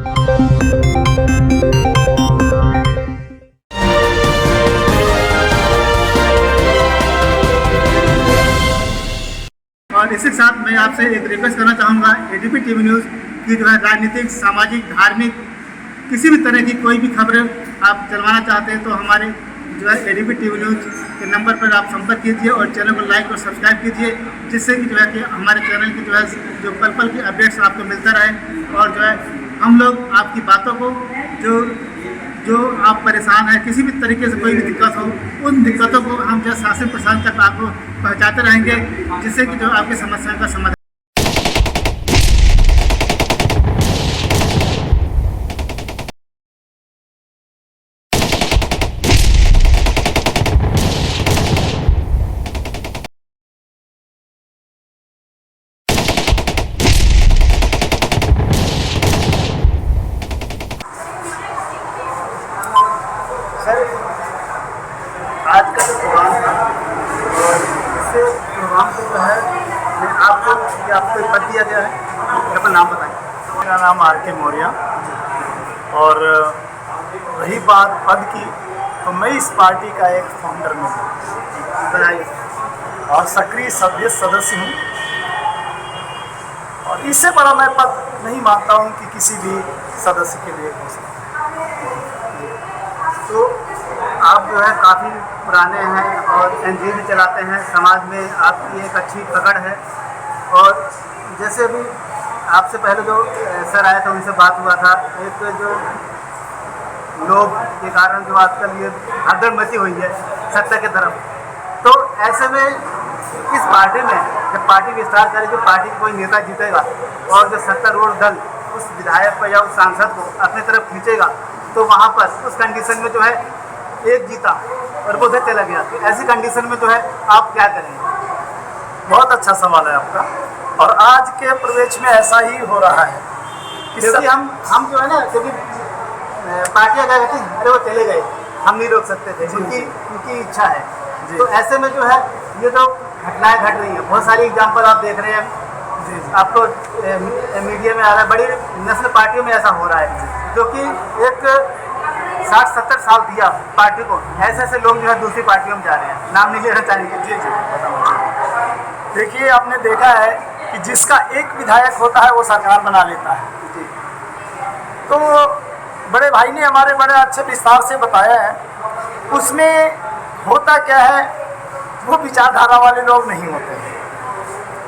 और इसी के साथ मैं आपसे एक रिक्वेस्ट करना चाहूँगा, एडीपी टीवी न्यूज़ की जो है राजनीतिक, सामाजिक, धार्मिक किसी भी तरह की कोई भी खबरें आप चलवाना चाहते हैं तो हमारे जो है एडीपी टीवी न्यूज़ के नंबर पर आप संपर्क कीजिए और चैनल को लाइक और सब्सक्राइब कीजिए, जिससे कि जो है कि हमारे चैनल की जो है जो पल पल की अपडेट्स आपको मिलता रहे और जो है हम लोग आपकी बातों को जो आप परेशान हैं, किसी भी तरीके से कोई भी दिक्कत हो, उन दिक्कतों को हम जो शासन प्रशासन तक आपको पहुंचाते रहेंगे, जिससे कि जो आपकी समस्याओं का समाधान। सर, आज का जो प्रोग्राम था और इससे प्रोग्राम को जो है मैं आपको एक पद दिया गया है, अपना नाम बताएं। मेरा नाम R.K. मौर्य और रही बात पद की तो मैं इस पार्टी का एक फाउंडर में हूँ, बताइए। और सक्रिय सदस्य हूँ और इससे बड़ा मैं पद नहीं मानता हूँ कि किसी भी सदस्य के लिए हो सकता। तो आप जो है काफ़ी पुराने हैं और एनजीओ भी चलाते हैं, समाज में आपकी एक अच्छी पकड़ है। और जैसे अभी आपसे पहले जो सर आए थे उनसे बात हुआ था, एक जो लोग के कारण जो आजकल ये भगदड़ मची हुई है सत्ता की तरफ, तो ऐसे में इस पार्टी में जब पार्टी विस्तार करेगी, पार्टी कोई नेता जीतेगा और जो सत्तारूढ़ दल उस विधायक को या उस सांसद को अपनी तरफ खींचेगा, तो वहाँ पर उस कंडीशन में जो है एक जीता और वो उधर चला गया, तो ऐसी कंडीशन में जो है आप क्या करेंगे? बहुत अच्छा सवाल है आपका और आज के प्रवेश में ऐसा ही हो रहा है। क्योंकि हम जो है ना, क्योंकि पार्टियाँ क्या कहती हैं, अरे वो चले गए, हम नहीं रोक सकते थे, उनकी इच्छा है। तो ऐसे में जो है ये तो घटनाएं घट रही हैं, बहुत सारी एग्जाम्पल आप देख रहे हैं, आपको मीडिया में आ रहा है, बड़ी नेशनल पार्टियों में ऐसा हो रहा है, जो कि एक 60-70 साल दिया पार्टी को, ऐसे लोग जो है दूसरी पार्टियों में जा रहे हैं, नाम नहीं लेना चाहेंगे। जी बताओ। देखिए, आपने देखा है कि जिसका एक विधायक होता है वो सरकार बना लेता है। तो बड़े भाई ने हमारे बड़े अच्छे विस्तार से बताया है। उसमें होता क्या है, वो विचारधारा वाले लोग नहीं होते हैं,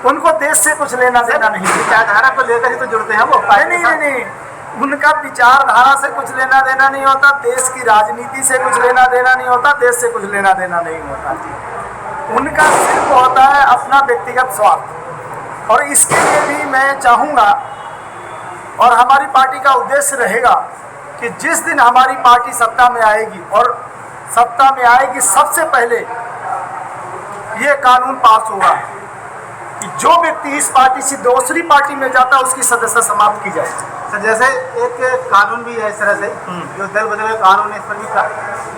उनको देश से कुछ लेना देना नहीं। विचारधारा को लेकर ही तो जुड़ते हैं वो। नहीं, उनका विचारधारा से कुछ लेना देना नहीं होता, देश की राजनीति से कुछ लेना देना नहीं होता, देश से कुछ लेना देना नहीं होता। उनका सिर्फ होता है अपना व्यक्तिगत स्वार्थ। और इसके लिए भी मैं चाहूँगा और हमारी पार्टी का उद्देश्य रहेगा कि जिस दिन हमारी पार्टी सत्ता में आएगी, और सत्ता में आएगी, सबसे पहले ये कानून पास होगा कि जो व्यक्ति इस पार्टी से दूसरी पार्टी में जाता है उसकी सदस्यता समाप्त की जाए। सर, जैसे एक कानून भी है इस तरह से, जो दल बदल कानून है, इस पर भी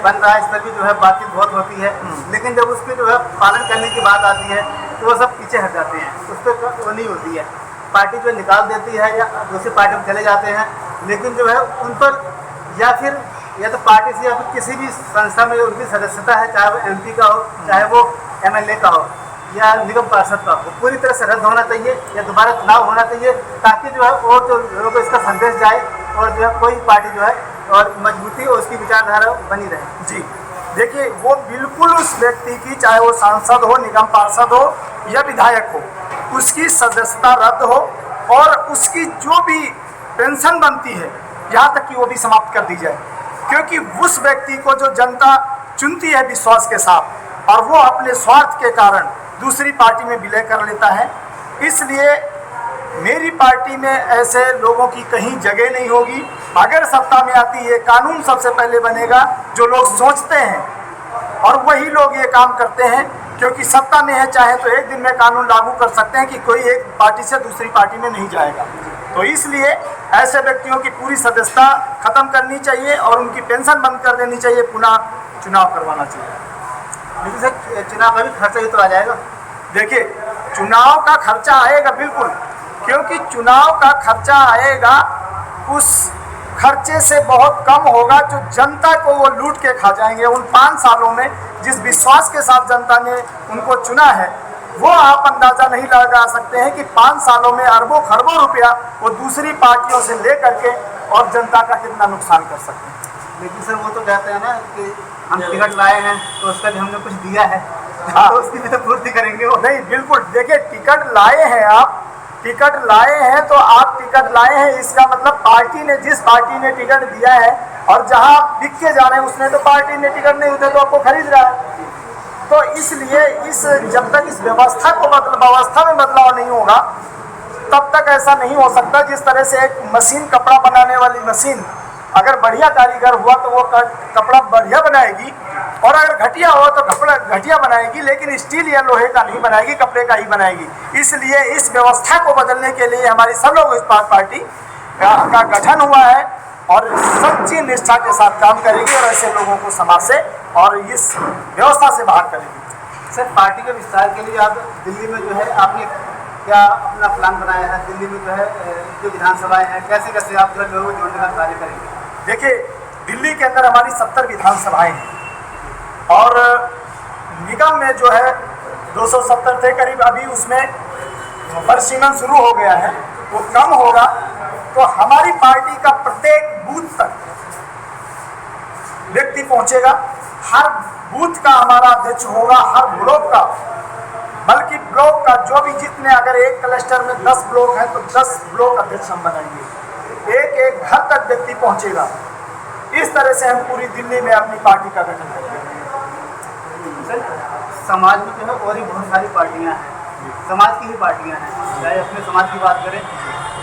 बन रहा है, इस पर भी जो है बातचीत बहुत होती है, लेकिन जब उसके जो है पालन करने की बात आती है तो वो सब पीछे हट जाते हैं, उस पर वो नहीं होती है। पार्टी जो निकाल देती है या दूसरी पार्टी में चले जाते हैं, लेकिन जो है उन पर या तो पार्टी से या फिर किसी भी संस्था में उनकी सदस्यता है, चाहे वो MP का हो, चाहे वो MLA का हो या निगम पार्षद का, वो पूरी तरह से रद्द होना चाहिए या दोबारा चुनाव होना चाहिए, ताकि जो है और जो लोगों को इसका संदेश जाए और जो है कोई पार्टी जो है और मजबूती और उसकी विचारधारा बनी रहे। जी देखिए, वो बिल्कुल उस व्यक्ति की, चाहे वो सांसद हो, निगम पार्षद हो या विधायक हो, उसकी सदस्यता रद्द हो और उसकी जो भी पेंशन बनती है यहाँ तक कि वो भी समाप्त कर दी जाए, क्योंकि उस व्यक्ति को जो जनता चुनती है विश्वास के साथ और वो अपने स्वार्थ के कारण दूसरी पार्टी में विलय कर लेता है। इसलिए मेरी पार्टी में ऐसे लोगों की कहीं जगह नहीं होगी। अगर सत्ता में आती है, कानून सबसे पहले बनेगा जो लोग सोचते हैं और वही लोग ये काम करते हैं, क्योंकि सत्ता में है, चाहे तो एक दिन में कानून लागू कर सकते हैं कि कोई एक पार्टी से दूसरी पार्टी में नहीं जाएगा। तो इसलिए ऐसे व्यक्तियों की पूरी सदस्यता खत्म करनी चाहिए और उनकी पेंशन बंद कर देनी चाहिए, पुनः चुनाव करवाना चाहिए। लेकिन सर, चुनाव का भी खर्चा ही तो आ जाएगा। देखिए, चुनाव का खर्चा आएगा बिल्कुल, क्योंकि चुनाव का खर्चा आएगा उस खर्चे से बहुत कम होगा, जो जनता को वो लूट के खा जाएंगे। उन 5 सालों में जिस विश्वास के साथ जनता ने उनको चुना है, वो आप अंदाज़ा नहीं लगा सकते हैं कि 5 सालों में अरबों खरबों रुपया वो दूसरी पार्टियों से ले करके और जनता का कितना नुकसान कर सकते हैं। लेकिन सर वो तो कहते हैं ना कि हम टिकट लाए हैं तो उसका भी हमने कुछ दिया है, हाँ। तो उसकी भी तो पूर्ति करेंगे वो। नहीं, बिल्कुल। देखिए, टिकट लाए हैं आप, टिकट लाए हैं तो आप टिकट लाए हैं, इसका मतलब पार्टी ने, जिस पार्टी ने टिकट दिया है और जहां आप बिक के जा रहे हैं उसने तो पार्टी ने टिकट नहीं होते तो आपको खरीद रहा है। तो इसलिए जब तक इस व्यवस्था में बदलाव नहीं होगा तब तक ऐसा नहीं हो सकता। जिस तरह से एक मशीन, कपड़ा बनाने वाली मशीन, अगर बढ़िया कारीगर हुआ तो वो कपड़ा बढ़िया बनाएगी, और अगर घटिया हुआ तो कपड़ा घटिया बनाएगी, लेकिन स्टील या लोहे का नहीं बनाएगी, कपड़े का ही बनाएगी। इसलिए इस व्यवस्था को बदलने के लिए हमारी सब लोग इस पार्टी का गठन हुआ है और सच्ची निष्ठा के साथ काम करेगी और ऐसे लोगों को समाज से और इस व्यवस्था से बाहर करेगी। सर, पार्टी के विस्तार के लिए आप दिल्ली में जो है आपने क्या अपना प्लान बनाया है? दिल्ली में जो है जो विधानसभाएं हैं, कैसे कैसे आप जो है लोगों को जोड़ने का कार्य करेंगे? देखिए, दिल्ली के अंदर हमारी 70 विधानसभाएं हैं और निगम में जो है 270 थे करीब, अभी उसमें परिसीमन शुरू हो गया है, वो कम होगा। तो हमारी पार्टी का प्रत्येक बूथ तक व्यक्ति पहुंचेगा, हर बूथ का हमारा अध्यक्ष होगा, हर ब्लॉक का, बल्कि ब्लॉक का जो भी, जितने, अगर एक क्लस्टर में 10 ब्लॉक हैं तो 10 ब्लॉक अध्यक्ष हम बनाएंगे, एक एक घर तक व्यक्ति पहुंचेगा। इस तरह से हम पूरी दिल्ली में अपनी पार्टी का गठन करेंगे। समाज में जो है और भी बहुत सारी पार्टियां हैं, समाज की ही पार्टियां हैं, चाहे अपने समाज की बात करें,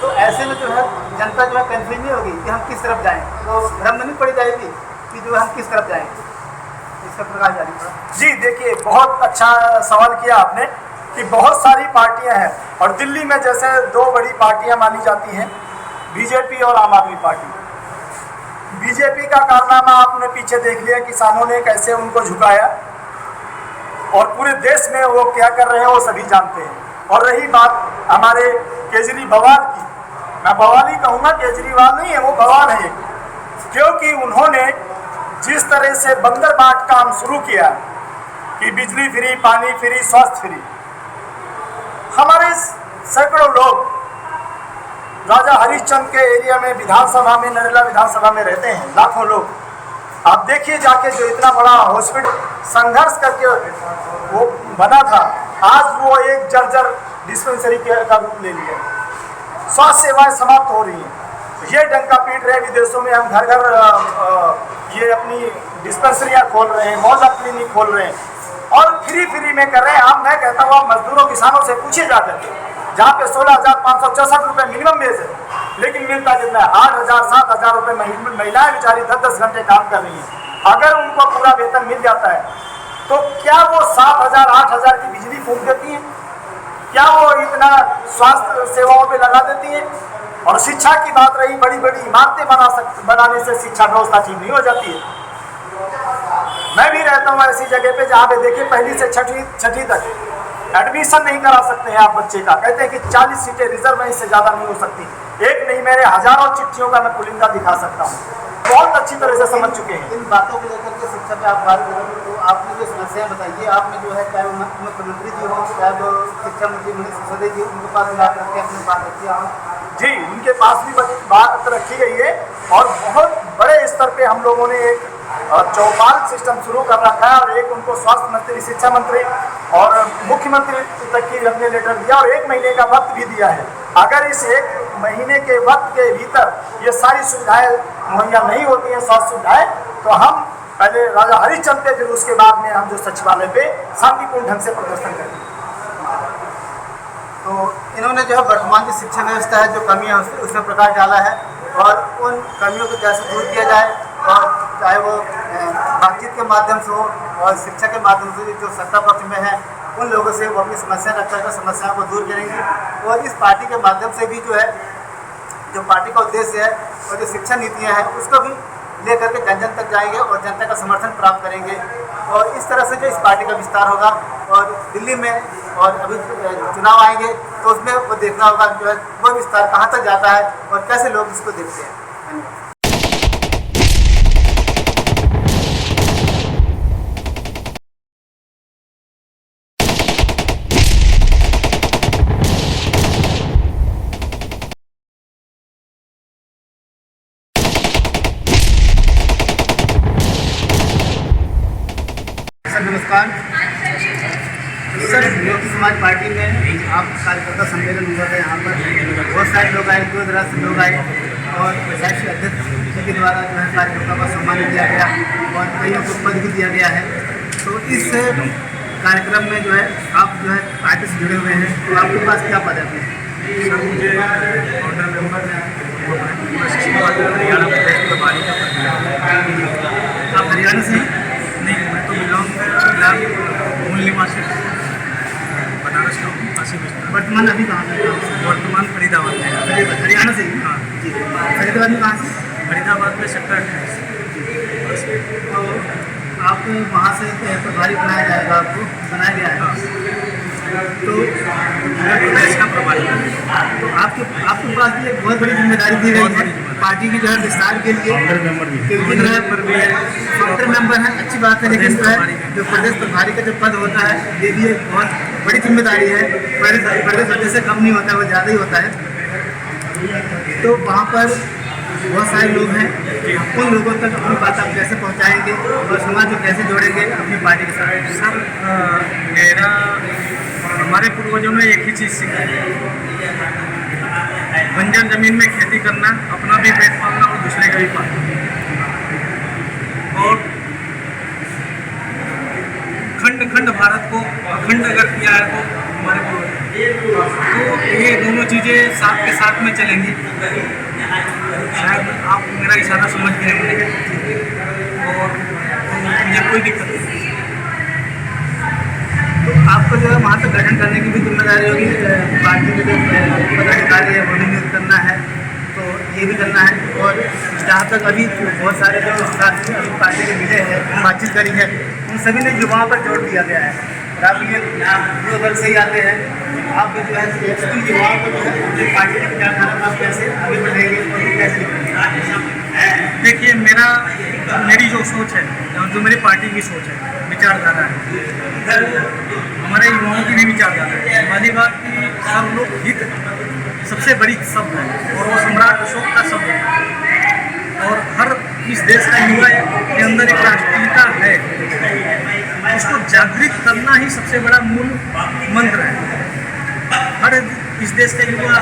तो ऐसे में जो है जनता जो है कन्फ्यूज नहीं होगी कि हम किस तरफ जाएं, तो भ्रम नहीं पड़ जाएगी कि जो है हम किस तरफ जाएंगे। इसका प्रकाश जारी करें। जी, देखिए, बहुत अच्छा सवाल किया आपने कि बहुत सारी पार्टियां हैं और दिल्ली में जैसे 2 बड़ी पार्टियां मानी जाती हैं, बीजेपी और आम आदमी पार्टी। बीजेपी का कारनामा आपने पीछे देख लिया, किसानों ने कैसे उनको झुकाया और पूरे देश में वो क्या कर रहे हैं वो सभी जानते हैं। और रही बात हमारे केजरीवाल की, मैं बवाल ही कहूँगा, केजरीवाल नहीं है, वो बवाल है, क्योंकि उन्होंने जिस तरह से बंदर बाट काम शुरू किया कि बिजली फ्री, पानी फ्री, स्वास्थ्य फ्री, हमारे सैकड़ों लोग राजा हरिश्चंद्र के एरिया में विधानसभा में, नरेला विधानसभा में रहते हैं, लाखों लोग। आप देखिए जाके, जो इतना बड़ा हॉस्पिटल संघर्ष करके वो बना था, आज वो एक जर्जर डिस्पेंसरी का रूप ले लिया। स्वास्थ्य सेवाएं समाप्त हो रही हैं, ये डंका पीट रहे विदेशों में, हम घर घर ये अपनी डिस्पेंसरियां खोल रहे हैं, मोहल्ला क्लिनिक खोल रहे हैं और फ्री में कर रहे हैं। अब मैं कहता हूँ मजदूरों किसानों से पूछिए जाकर, जहाँ पे 16,564 रुपये मिनिमम वेज है, लेकिन मिलता कितना है? 8,000 7,000 रुपये। महिलाएं बेचारी 10-10 घंटे काम कर रही हैं। अगर उनको पूरा वेतन मिल जाता है तो क्या वो 7,000 8,000 की बिजली फूंक देती हैं? क्या वो इतना स्वास्थ्य सेवाओं पे लगा देती हैं? और शिक्षा की बात रही, बड़ी बड़ी इमारतें बनाने से शिक्षा व्यवस्था ठीक नहीं हो जाती है। मैं भी रहता हूँ ऐसी जगह पे जहाँ पे देखिए 1ली से 6ठी तक एडमिशन नहीं करा सकते हैं आप बच्चे का, कहते हैं कि 40 सीटें रिजर्व हैं, इससे ज़्यादा नहीं हो सकती। एक नहीं, मेरे हजारों चिट्ठियों का मैं पुलिंदा दिखा सकता हूँ, बहुत अच्छी तरह से समझ चुके हैं। इन बातों को लेकर के शिक्षा पे आप बात करेंगे तो आपने जो समस्याएं बताइए, आपने जो है चाहे मुख्यमंत्री जी हो, चाहे वो शिक्षा मंत्री मनीष सिसोदिया जी, उनके पास बात रखी, अपनी बात रखी आप? जी, उनके पास भी बात रखी गई है और बहुत बड़े स्तर पे हम लोगों ने एक चौपाल सिस्टम शुरू कर रखा है और एक उनको स्वास्थ्य मंत्री, शिक्षा मंत्री और मुख्यमंत्री तक की हमने लेटर दिया और 1 महीने का वक्त भी दिया है। अगर इस 1 महीने के वक्त के भीतर ये सारी सुविधाएं मुहैया नहीं होती हैं, स्वास्थ्य सुविधाएं, तो हम पहले राजा हरिश्चंद्र पे, फिर उसके बाद में हम जो सचिवालय पे शांतिपूर्ण ढंग से प्रदर्शन करेंगे। तो इन्होंने जो है वर्तमान की शिक्षा व्यवस्था है, जो कमियाँ उसमें प्रकाश डाला है और उन कमियों को कैसे दूर किया जाए, और चाहे वो बातचीत के माध्यम से हो और शिक्षा के माध्यम से जो सत्ता पक्ष में है उन लोगों से वो अपनी समस्या रखकर कर समस्याओं को दूर करेंगे। और इस पार्टी के माध्यम से भी जो है, जो पार्टी का उद्देश्य है और जो शिक्षा नीतियाँ हैं उसको भी लेकर के जन जन तक जाएंगे और जनता का समर्थन प्राप्त करेंगे। और इस तरह से जो इस पार्टी का विस्तार होगा और दिल्ली में और अभी चुनाव आएंगे तो उसमें वो देखना होगा जो है वो विस्तार कहाँ तक जाता है और कैसे लोग इसको देखते हैं। धन्यवाद। नमस्कार सर, योगी समाज पार्टी में आप कार्यकर्ता सम्मेलन हुआ था। यहाँ पर बहुत सारे लोग आए, दूर दराज से लोग आए और राष्ट्रीय अध्यक्ष के द्वारा जो है कार्यकर्ता का सम्मान किया गया और कईयों को पद भी दिया गया है। तो इस कार्यक्रम में जो है आप जो है पार्टी से जुड़े हुए हैं, तो आपके पास क्या पद है? सर, मुझे ऑर्डर मेंबर हरियाणा प्रदेश प्रभारी का पद मिला। आप हरियाणा से? नहीं, मैं तो बिलोंग फिलहाल मूल निवासी बनारस का हूँ, काशी बिस्तर। वर्तमान अभी कहाँ से? वर्तमान फरीदाबाद में है। हरियाणा से ही? हाँ जी। फरीदाबाद में कहाँ से? फरीदाबाद में सेक्टर 28। तो आप वहाँ से प्रभारी बनाया जाएगा, आपको बनाया गया है। तो प्रदेश का प्रभारी। तो आपके पास भी एक बहुत बड़ी जिम्मेदारी दी गई है पार्टी की जो है विस्तार के लिए, क्योंकि जो है सॉफ्टवेयर मेंबर है, अच्छी बात है, लेकिन जो है जो प्रदेश प्रभारी का जो पद होता है ये भी एक बहुत बड़ी जिम्मेदारी है। प्रदेश अध्यक्ष से कम नहीं होता है, वो ज़्यादा ही होता है। तो वहाँ पर बहुत सारे लोग हैं, उन लोगों तक अपनी बात आप कैसे पहुँचाएंगे और समाज को कैसे जोड़ेंगे अपनी पार्टी के साथ? सर, हमारे पूर्वजों ने एक ही चीज़ सिखाई है, बंजर जमीन में खेती करना, अपना भी पेट पालना और दूसरे का भी पालना। और खंड खंड भारत को अखंड अगर किया है तो हमारे पूर्वज, तो ये दोनों चीज़ें साथ के साथ में चलेंगी। शायद आप मेरा इशारा समझ गए होंगे और मुझे कोई दिक्कत नहीं। तो आपको जो है वहाँ तक गठन करने की भी जिम्मेदारी होगी, पार्टी के जो पदाधिकारी है वो भी नियुक्त करना है, तो ये भी करना है। और जहाँ तक अभी बहुत सारे जो साथी अभी पार्टी के मिले हैं, बातचीत करी है, उन सभी ने युवाओं पर जोर दिया गया है। और आप ये जो दल से ही आते हैं, आप जो है युवाओं को जो है पार्टी के विचारधारा में आप कैसे आगे बढ़ेंगे और कैसे? देखिए, मेरी जो सोच है, जो मेरी पार्टी की सोच है, विचारधारा है, हमारे युवाओं की भी विचारधारा है। पहली बात कि सर्वलोक हित सबसे बड़ी शब्द है और वो सम्राट अशोक का शब्द है। और हर इस देश का युवा के अंदर एक राष्ट्रीयता है, उसको जागृत करना ही सबसे बड़ा मूल मंत्र है। हर इस देश का युवा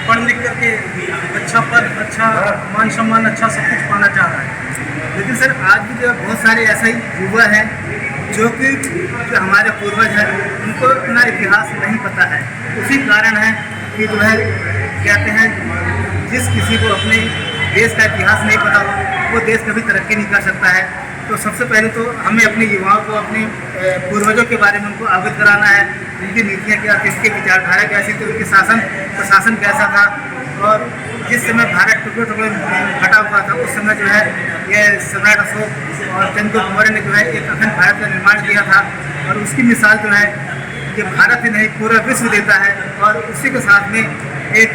पढ़ लिख करके अच्छा पद, अच्छा मान सम्मान, अच्छा सब कुछ पाना चाह रहा है। लेकिन सर, आज भी जो है बहुत सारे ऐसे ही युवा हैं जो कि जो हमारे पूर्वज हैं उनको इतना इतिहास नहीं पता है। उसी कारण है कि जो है कहते हैं जिस किसी को अपने देश का इतिहास नहीं पता हो वो देश कभी तरक्की नहीं कर सकता है। तो सबसे पहले तो हमें अपने युवाओं को अपने पूर्वजों के बारे में उनको अवगत कराना है, उनकी नीतियाँ क्या थी, उनकी विचारधारा कैसी थी, उनकी प्रशासन कैसा था। और जिस समय भारत टुकड़े टुकड़े बटा हुआ था उस समय जो है ये सम्राट अशोक और चंद्रगुप्त मौर्य ने जो है एक अखंड भारत का निर्माण किया था। और उसकी मिसाल जो है ये भारत ही नहीं पूरा विश्व देता है। और उसी के साथ में एक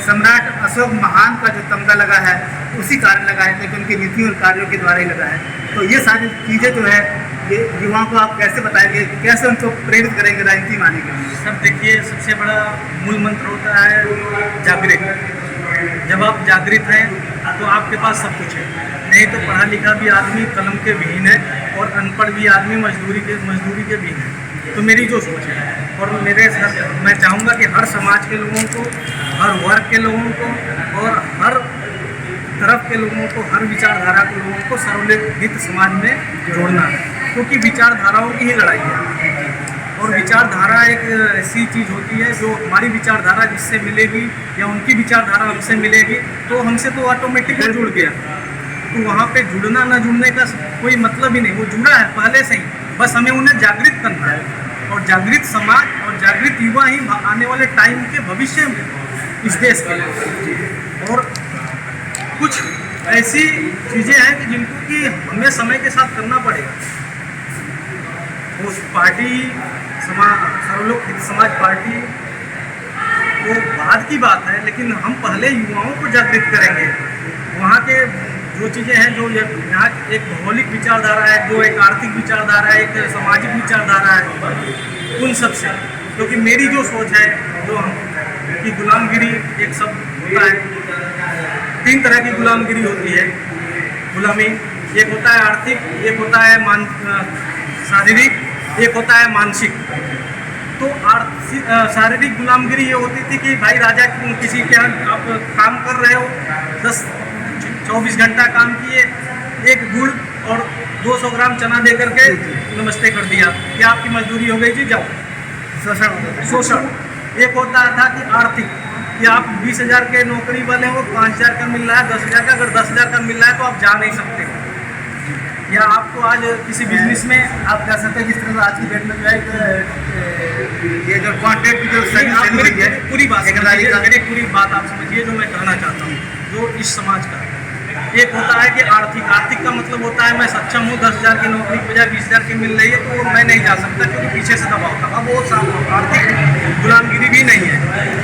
सम्राट अशोक महान का जो तमगा लगा है उसी कारण लगा है, लेकिन उनकी नीतियों और कार्यों के द्वारा ही लगा है। तो ये सारी चीज़ें जो है ये युवाओं को आप कैसे बताएंगे, कैसे उनको प्रेरित करेंगे राजनीति में आने के लिए? सर, देखिए, सबसे बड़ा मूल मंत्र होता है जागृत। जब आप जागृत हैं तो आपके पास सब कुछ है। नहीं तो पढ़ा लिखा भी आदमी कलम के विहीन है और अनपढ़ भी आदमी मजदूरी के विहीन है। तो मेरी जो सोच है और मैं चाहूँगा कि हर समाज के लोगों को, हर वर्ग के लोगों को और हर तरफ के लोगों को, हर विचारधारा के लोगों को सर्वलित समाज में जोड़ना है, क्योंकि विचारधाराओं की ही लड़ाई है। और विचारधारा एक ऐसी चीज़ होती है जो हमारी विचारधारा जिससे मिलेगी या उनकी विचारधारा हमसे मिलेगी तो हमसे तो ऑटोमेटिकली जुड़ गया। तो वहाँ पे जुड़ना ना जुड़ने का कोई मतलब ही नहीं, वो जुड़ा है पहले से ही, बस हमें उन्हें जागृत करना है। और जागृत समाज और जागृत युवा ही आने वाले टाइम के भविष्य में इस देश के। और कुछ ऐसी चीज़ें हैं कि जिनको कि हमें समय के साथ करना पड़ेगा। वो पार्टी सर्वलोक हित समाज पार्टी वो बाद की बात है, लेकिन हम पहले युवाओं को जागृत करेंगे। वहाँ के जो चीज़ें हैं, जो यहाँ एक भौगोलिक विचारधारा है, जो एक आर्थिक विचारधारा है, एक सामाजिक विचारधारा है, उन सब से, क्योंकि मेरी जो सोच है जो हम कि गुलामगिरी एक शब्द होता है, 3 तरह की गुलामगिरी होती है। गुलामी एक होता है आर्थिक, एक होता है शारीरिक, एक होता है मानसिक। तो शारीरिक गुलामगिरी ये होती थी कि भाई राजा किसी के यहाँ आप काम कर रहे हो, 10-24 घंटा काम किए, एक गुड़ और 200 ग्राम चना दे करके नमस्ते कर दिया कि आपकी मजदूरी हो गई जी, जाओ। शोषण होता था। शोषण। एक होता था कि आर्थिक, कि आप 20,000 के नौकरी वाले हो, 5,000 का मिल रहा है, 10,000 का, अगर 10,000 का मिल रहा है तो आप जा नहीं सकते। या आपको आज किसी बिजनेस में आप कह सकते हैं जिस तरह से आज की डेट में जो है ये जो कॉन्ट्रैक्ट की जो सर्विस है, पूरी बात मेरी पूरी बात आप समझिए जो मैं कहना चाहता हूँ, जो इस समाज का एक होता है कि आर्थिक का मतलब होता है मैं सक्षम हूँ, 10,000 की नौकरी की बजाय 20,000 की मिल रही है तो मैं नहीं जा सकता क्योंकि पीछे से दबाव था। अब वो आर्थिक गुलामगिरी भी नहीं है।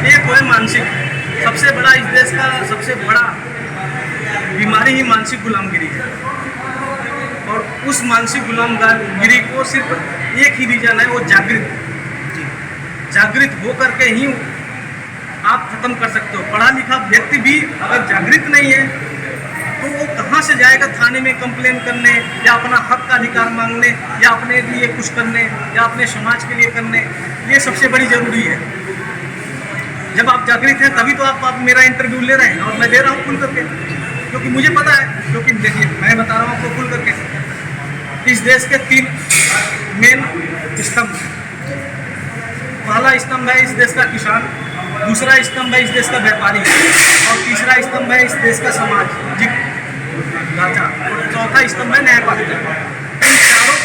एक वो है मानसिक। सबसे बड़ा इस देश का सबसे बड़ा बीमारी ही मानसिक गुलामगिरी है, और उस मानसिक गुलामगिरी को सिर्फ एक ही रीजन है, वो जागृत हो करके ही आप खत्म कर सकते हो। पढ़ा लिखा व्यक्ति भी अगर जागृत नहीं है तो वो कहाँ से जाएगा थाने में कंप्लेन करने, या अपना हक का अधिकार मांगने, या अपने लिए कुछ करने, या अपने समाज के लिए करने। ये सबसे बड़ी जरूरी है। जब आप जागृत हैं तभी तो आप मेरा इंटरव्यू ले रहे हैं, और मैं दे रहा हूँ खुल करके, क्योंकि मुझे पता है। क्योंकि देखिए मैं बता रहा हूँ आपको खुल करके, इस देश के 3 मेन स्तंभ। पहला स्तंभ है इस देश का किसान, दूसरा स्तंभ है इस देश का व्यापारी, और तीसरा स्तंभ है इस देश का सामाजिक ढांचा, और चौथा स्तंभ है न्यायपालिका। इन चारों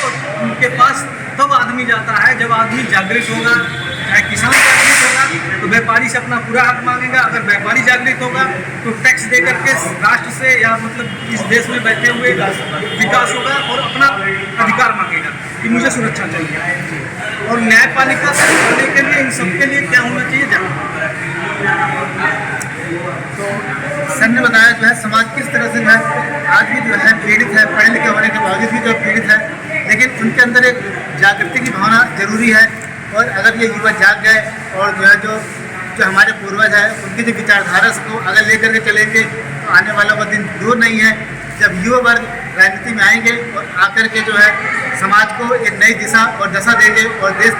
के पास तब आदमी जाता है जब आदमी जागृत होगा। चाहे किसान जागृत होगा तो व्यापारी से अपना पूरा हक मांगेगा, अगर व्यापारी जागृत होगा तो टैक्स दे करके राष्ट्र से या मतलब इस देश में बैठे हुए विकास होगा और अपना अधिकार मांगेगा कि मुझे सुरक्षा चाहिए। और न्यायपालिका से करने के लिए इन सबके लिए क्या होना चाहिए, तो सर ने बताया जो है समाज किस तरह से जो है आज भी जो है पीड़ित है, पढ़े लिखे होने के बावजूद भी जो पीड़ित है, लेकिन उनके अंदर एक जागृति की भावना जरूरी है। और अगर ये युवा जाग गए और जो है जो हमारे पूर्वज है उनकी जो विचारधारा को अगर लेकर के चलेंगे तो आने वाला वो दिन दूर नहीं है जब युवा वर्ग राजनीति में आएंगे और आकर के जो है समाज को एक नई दिशा और दशा देंगे और देश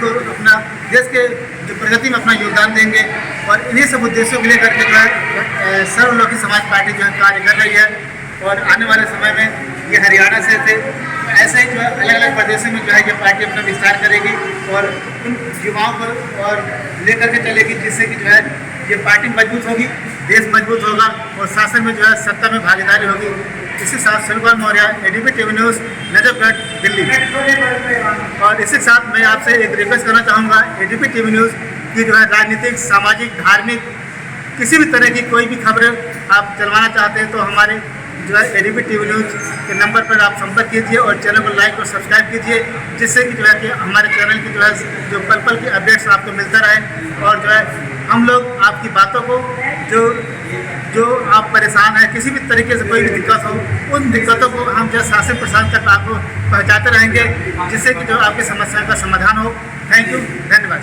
के जो प्रगति में अपना योगदान देंगे। और इन्हीं सब उद्देश्यों को लेकर के जो है सर्वलोकी समाज पार्टी जो है कार्य कर रही है। और आने वाले समय में ये हरियाणा से थे, ऐसे ही जो है अलग अलग प्रदेशों में जो है ये पार्टी अपना विस्तार करेगी और उन युवाओं को और लेकर के चलेगी, जिससे कि जो है ये पार्टी मजबूत होगी, देश मजबूत होगा और शासन में जो है सत्ता में भागीदारी होगी। इसी साथ Sunil Maurya, ADP TV news, Najafgarh, Delhi. और इसी साथ मैं आपसे एक रिक्वेस्ट करना चाहूँगा, ADP TV न्यूज़ की जो है राजनीतिक, सामाजिक, धार्मिक किसी भी तरह की कोई भी खबरें आप चलवाना चाहते हैं तो हमारे जो है ADP TV न्यूज़ के नंबर पर आप संपर्क कीजिए और चैनल को लाइक और सब्सक्राइब कीजिए, जिससे कि जो है कि हमारे चैनल की जो है जो पल पल की अपडेट्स आपको मिलता रहे। और जो है हम लोग आपकी बातों को जो आप परेशान हैं, किसी भी तरीके से कोई भी दिक्कत हो, उन दिक्कतों को हम जो शासन प्रशासन तक आपको पहुँचाते रहेंगे, जिससे कि जो आपकी समस्या का समाधान हो। थैंक यू, धन्यवाद।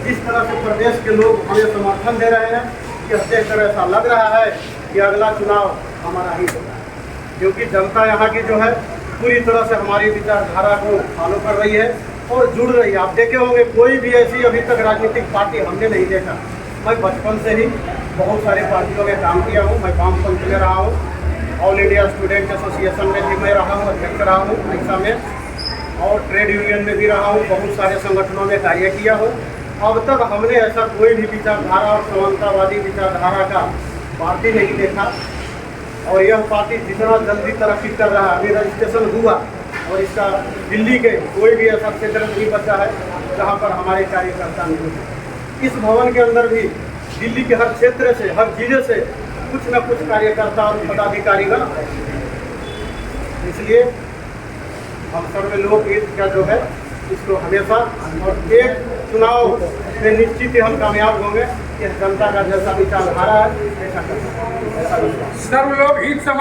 जिस तरह से प्रदेश के लोग हमें समर्थन दे रहे हैं कि देखकर ऐसा लग रहा है कि अगला चुनाव हमारा ही होगा, क्योंकि जनता यहाँ की जो है पूरी तरह से हमारी विचारधारा को फॉलो कर रही है और जुड़ रही है। आप देखे होंगे कोई भी ऐसी अभी तक राजनीतिक पार्टी हमने नहीं देखा। मैं बचपन से ही बहुत सारी पार्टियों में काम किया हूँ। मैं वामपंथ में रहा हूँ, ऑल इंडिया स्टूडेंट एसोसिएशन में भी मैं रहा हूँ, अध्यक्ष रहा हूँ उड़ीसा में, और ट्रेड यूनियन में भी रहा हूँ, बहुत सारे संगठनों में कार्य किया हूँ। अब तक हमने ऐसा कोई भी विचारधारा और समानतावादी विचारधारा का पार्टी नहीं देखा। और यह पार्टी जितना जल्दी तरक्की कर रहा है, अभी रजिस्ट्रेशन हुआ और इसका दिल्ली के कोई भी ऐसा क्षेत्र नहीं बचा है जहाँ पर हमारे कार्यकर्ता नहीं है। इस भवन के अंदर भी दिल्ली के हर क्षेत्र से, हर जिले से कुछ न कुछ कार्यकर्ता और पदाधिकारीगण आए। इसलिए हम सर्व लोग का जो है इसको हमेशा और एक चुनाव में निश्चित ही हम कामयाब होंगे। इस जनता का जैसा विचारधारा है ऐसा करना। सर्वलोक हित समाज